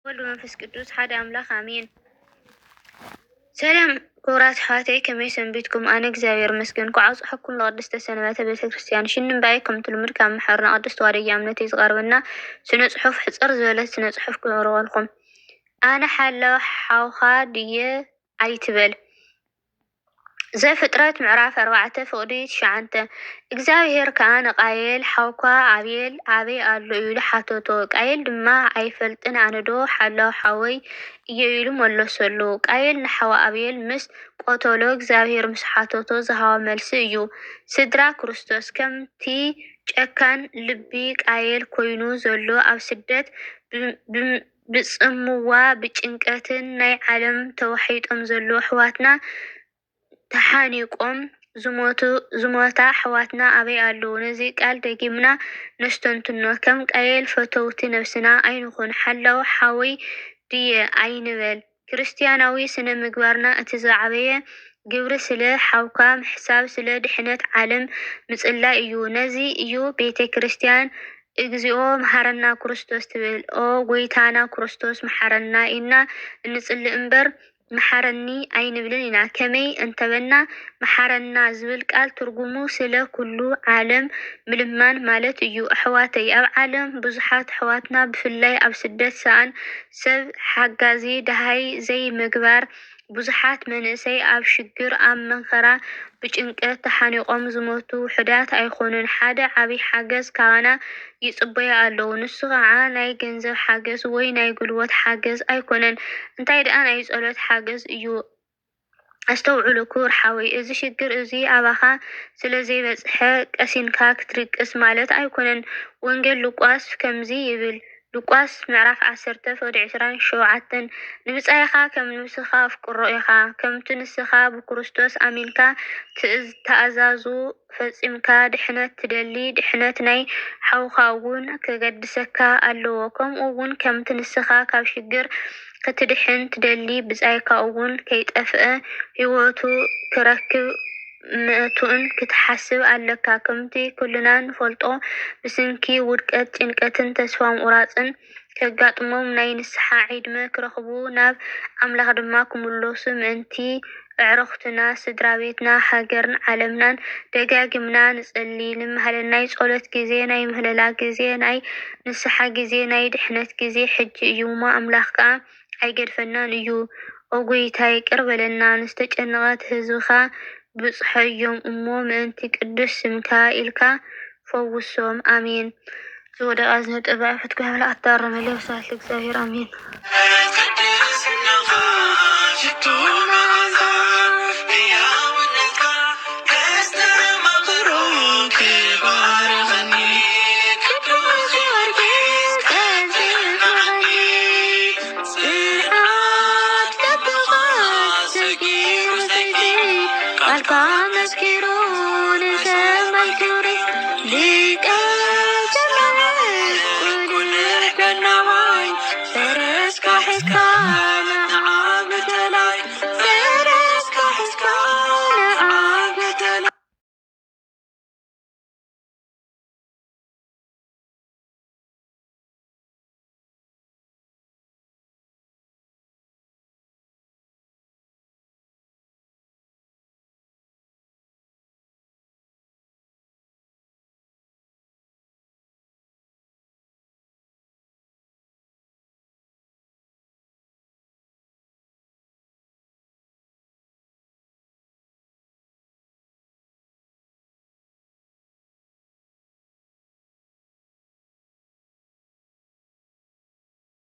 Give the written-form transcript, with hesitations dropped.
ወልድ መንፈስ ቅዱስ ሓደ አምላክ አሜን። ሰላም ክቡራት ኣሕዋተይ ከመይ ሰንቢትኩም? ኣነ እግዚአብሔር ይመስገን ክዓብፅሐኩም ንቅድስተ ሰንበተ ቤተ ክርስቲያን ሽንም ባይ ከምቲ ልሙድ ካብ ምሓርና ቅድስት ተዋህዶ እምነተይ ዝቀርበና ስነ ፅሑፍ ሕፅር ዝበለት ስነ ፅሑፍ ክቅርበልኩም። ኣነ ሓለዋ ሓውካ ድየ ኣይትበል ዘፍጥረት ምዕራፍ 4 ፍቅዲ 9 እግዚአብሔር ከዓ ንቃየል ሓውካ ኣቤል ኣበይ ኣሎ ኢሉ ሓተቶ። ቃየል ድማ ኣይፈልጥን ኣነዶ ሓለዋ ሓወይ እየ ኢሉ መለሰሉ። ቃየል ንሓዋ ኣቤል ምስ ቆተሎ እግዚአብሔር ምስ ሓተቶ ዝሃቦ መልሲ እዩ። ስድራ ክርስቶስ ከምቲ ጨካን ልቢ ቃየል ኮይኑ ዘሎ ኣብ ስደት ብፅምዋ ብጭንቀትን ናይ ዓለም ተዋሒጦም ዘሎ ኣሕዋትና ተሓኒቆም ዝሞታ ኣሕዋትና ኣበይ ኣለዉ? ነዚ ቃል ደጊምና ነስተንትኖ። ከም ቃየል ፈተውቲ ነብስና ኣይንኹን። ሓላዊ ሓወይ ድየ ኣይንበል። ክርስትያናዊ ስነ ምግባርና እቲ ዝዓበየ ግብሪ ስለ ሓውካ ምሕሳብ ስለ ድሕነት ዓለም ምጽላይ እዩ። ነዚ እዩ ቤተ ክርስቲያን እግዚኦ መሐረና ክርስቶስ ትብል። ኦ ጎይታና ክርስቶስ መሐረና ኢና እንጽልእ እምበር መሐረኒ ኣይንብልን ኢና። ከመይ እንተበና መሐረና ዝብል ቃል ትርጉሙ ስለ ኩሉ ዓለም ምልማን ማለት እዩ። ኣሕዋተይ ኣብ ዓለም ብዙሓት ኣሕዋትና ብፍላይ ኣብ ስደት ሰኣን ሰብ ሓጋዚ ደሃይ ዘይ ምግባር ብዙሓት መንእሰይ ኣብ ሽግር ኣብ መንከራ ብጭንቀት ተሓኒቆም ዝሞቱ ውሕዳት ኣይኮኑን። ሓደ ዓብይ ሓገዝ ካባና ይጽበዩ ኣለዉ። ንሱ ከዓ ናይ ገንዘብ ሓገዝ ወይ ናይ ጉልበት ሓገዝ ኣይኮነን። እንታይ ደኣ ናይ ጸሎት ሓገዝ እዩ። ኣስተውዕሉ ክቡር ሓወይ፣ እዚ ሽግር እዚ ኣባኻ ስለ ዘይበፅሐ ቀሲንካ ክትርቅስ ማለት ኣይኮነን። ወንጌል ሉቃስ ከምዚ ይብል ሉቃስ ምዕራፍ 10 ፍቅዲ 27 ንምጻይኻ ከም ንስኻ ኣፍቅሮ ኢኻ ከምቲ ንስኻ ብክርስቶስ ኣሚንካ ተኣዛዙ ፈጺምካ ድሕነት ትደሊ ድሕነት ናይ ሓውካ እውን ከገድሰካ ኣለዎ። ከምኡ እውን ከምቲ ንስኻ ካብ ሽግር ክትድሕን ትደሊ ብጻይካ እውን ከይጠፍአ ህይወቱ ክረክብ ምእቱን ክትሓስብ ኣለካ። ከምቲ ኩልና ንፈልጦ ብስንኪ ውድቀት ጭንቀትን ተስፋ ምቁራፅን ከጋጥሞም ናይ ንስሓ ዒድመ ክረኽቡ ናብ ኣምላኽ ድማ ክምለሱ ምእንቲ ኣዕርኽትና ስድራ ቤትና ሃገርን ዓለምናን ደጋጊምና ንጸሊ ንምሃለ ናይ ጸሎት ግዜ ናይ ምህለላ ግዜ ናይ ንስሓ ግዜ ናይ ድሕነት ግዜ ሕጂ እዩ እሞ ኣምላኽ ከዓ ኣይገድፈናን እዩ። ኦ ጎይታ ይቅር በለና ንዝተጨነቐት ህዝብኻ ብፅሐዮም እሞ ምእንቲ ቅዱስ ስምካ ኢልካ ፈውሶም ኣሜን። ዝወደቃ ዝነጥበ ፍትኩ ህብላ ኣታረመለ ብሳት እግዚአብሔር ኣሜን። Let's go.